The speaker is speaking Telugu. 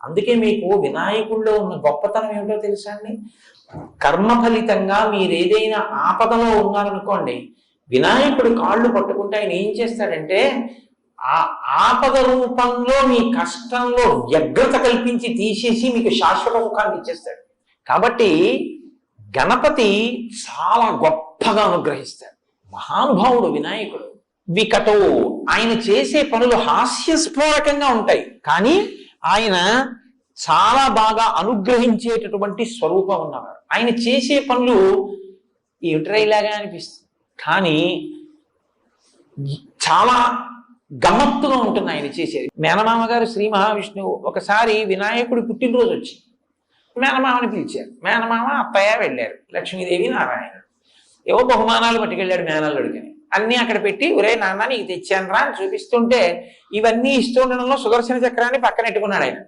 అందుకే మీకు వినాయకుడిలో ఉన్న గొప్పతనం ఏమిటో తెలుసా అండి? కర్మ ఫలితంగా మీరు ఏదైనా ఆపదలో ఉన్నారనుకోండి, వినాయకుడు కాళ్ళు పట్టుకుంటే ఆయన ఏం చేస్తాడంటే ఆ ఆపద రూపంలో మీ కష్టంలో వ్యగ్రత కల్పించి తీసేసి మీకు శాశ్వత సుఖాన్ని ఇచ్చేస్తాడు. కాబట్టి గణపతి చాలా గొప్పగా అనుగ్రహిస్తాడు. మహానుభావుడు వినాయకుడు. వికటో, ఆయన చేసే పనులు హాస్యస్ఫోరకంగా ఉంటాయి, కానీ ఆయన చాలా బాగా అనుగ్రహించేటటువంటి స్వరూపం ఉన్నవారు. ఆయన చేసే పనులు ఏమిట్రైలాగా అనిపిస్తుంది, కానీ చాలా గమ్మత్తుగా ఉంటుంది ఆయన చేసేది. మేనమామ గారు శ్రీ మహావిష్ణువు ఒకసారి వినాయకుడి పుట్టినరోజు వచ్చి మేనమామని పిలిచారు. మేనమామ అత్తయ్య వెళ్ళారు, లక్ష్మీదేవి నారాయణ. ఏవో బహుమానాలు పట్టుకెళ్ళాడు మేనల్లుడికని. అన్నీ అక్కడ పెట్టి, ఒరే నాన్న నీకు తెచ్చాను రా అని చూపిస్తుంటే, ఇవన్నీ ఇస్తూ ఉండడంలో సుదర్శన చక్రాన్ని పక్కనెట్టుకున్నాడు ఆయన.